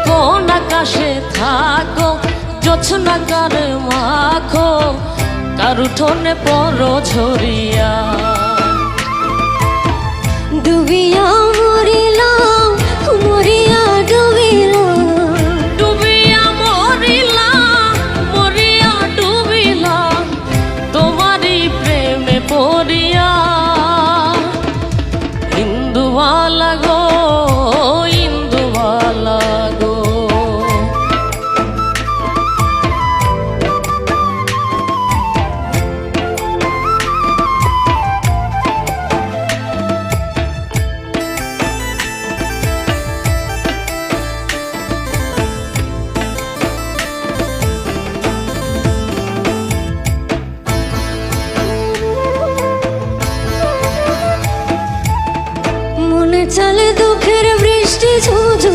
কোন আকাশে থাকো জোছনা কার মাখো কার উঠোনে পড়ো ঝরিয়া ডুবিয়া মরিলাম মরিয়া ডুবিলাম ডুবিয়া মরিলাম মরিয়া ডুবিলাম তোমারই প্রেমে পড়িয়া ইন্দুবালা গো ইন্দুবালা গো মনে চলে দুঃখের বৃষ্টি ঝুঝু